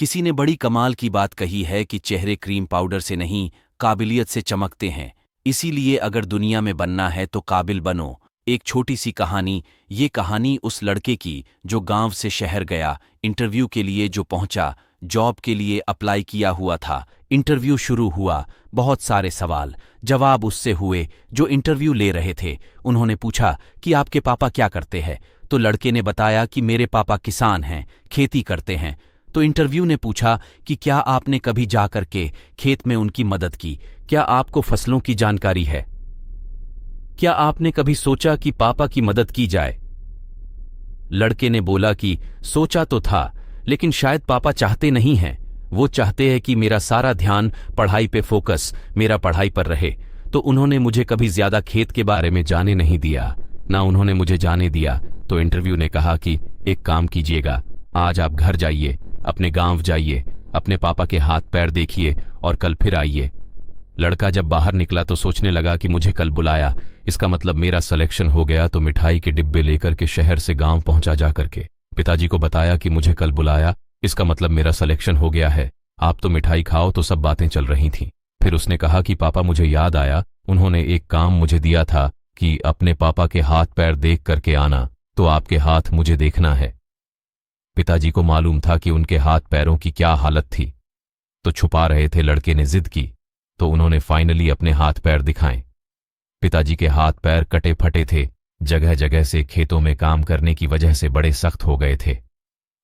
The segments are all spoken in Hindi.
किसी ने बड़ी कमाल की बात कही है कि चेहरे क्रीम पाउडर से नहीं, काबिलियत से चमकते हैं। इसीलिए अगर दुनिया में बनना है तो काबिल बनो। एक छोटी सी कहानी। ये कहानी उस लड़के की जो गांव से शहर गया, इंटरव्यू के लिए जो पहुंचा, जॉब के लिए अप्लाई किया हुआ था। इंटरव्यू शुरू हुआ, बहुत सारे सवाल जवाब उससे हुए जो इंटरव्यू ले रहे थे। उन्होंने पूछा कि आपके पापा क्या करते हैं? तो लड़के ने बताया कि मेरे पापा किसान हैं, खेती करते हैं। तो इंटरव्यू ने पूछा कि क्या आपने कभी जाकर के खेत में उनकी मदद की? क्या आपको फसलों की जानकारी है? क्या आपने कभी सोचा कि पापा की मदद की जाए? लड़के ने बोला कि सोचा तो था, लेकिन शायद पापा चाहते नहीं हैं। वो चाहते हैं कि मेरा सारा ध्यान पढ़ाई पे फोकस, मेरा पढ़ाई पर रहे। तो उन्होंने मुझे कभी ज्यादा खेत के बारे में जाने नहीं दिया, ना उन्होंने मुझे जाने दिया। तो इंटरव्यू ने कहा कि एक काम कीजिएगा, आज आप घर जाइए, अपने गांव जाइए, अपने पापा के हाथ पैर देखिए और कल फिर आइए। लड़का जब बाहर निकला तो सोचने लगा कि मुझे कल बुलाया, इसका मतलब मेरा सिलेक्शन हो गया। तो मिठाई के डिब्बे लेकर के शहर से गांव पहुंचा जाकर के पिताजी को बताया कि मुझे कल बुलाया, इसका मतलब मेरा सिलेक्शन हो गया है, आप तो मिठाई खाओ। तो सब बातें चल रही थीं। फिर उसने कहा कि पापा, मुझे याद आया, उन्होंने एक काम मुझे दिया था कि अपने पापा के हाथ पैर देख करके आना, तो आपके हाथ मुझे देखना है। पिताजी को मालूम था कि उनके हाथ पैरों की क्या हालत थी, तो छुपा रहे थे। लड़के ने जिद की तो उन्होंने फाइनली अपने हाथ पैर दिखाए। पिताजी के हाथ पैर कटे फटे थे, जगह जगह से खेतों में काम करने की वजह से बड़े सख्त हो गए थे।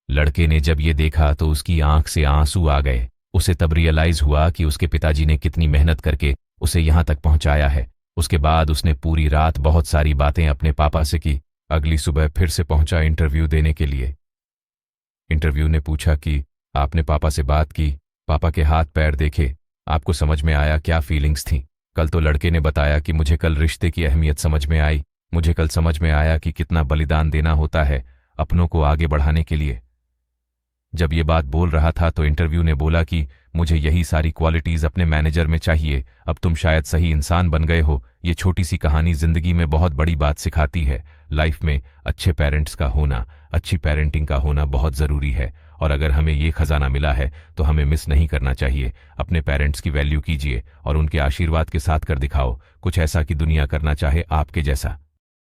लड़के ने जब ये देखा तो उसकी आंख से आंसू आ गए। उसे तब रियलाइज हुआ कि उसके पिताजी ने कितनी मेहनत करके उसे यहां तक पहुंचाया है। उसके बाद उसने पूरी रात बहुत सारी बातें अपने पापा से की। अगली सुबह फिर से पहुंचा इंटरव्यू देने के लिए। इंटरव्यू ने पूछा कि आपने पापा से बात की, पापा के हाथ पैर देखे, आपको समझ में आया क्या फीलिंग्स थी? कल तो लड़के ने बताया कि मुझे कल रिश्ते की अहमियत समझ में आई, मुझे कल समझ में आया कि कितना बलिदान देना होता है अपनों को आगे बढ़ाने के लिए। जब ये बात बोल रहा था तो इंटरव्यू ने बोला कि मुझे यही सारी क्वालिटीज अपने मैनेजर में चाहिए, अब तुम शायद सही इंसान बन गए हो। ये छोटी सी कहानी जिंदगी में बहुत बड़ी बात सिखाती है। लाइफ में अच्छे पेरेंट्स का होना, अच्छी पेरेंटिंग का होना बहुत जरूरी है, और अगर हमें ये खजाना मिला है तो हमें मिस नहीं करना चाहिए। अपने पेरेंट्स की वैल्यू कीजिए और उनके आशीर्वाद के साथ कर दिखाओ कुछ ऐसा कि दुनिया करना चाहे आपके जैसा।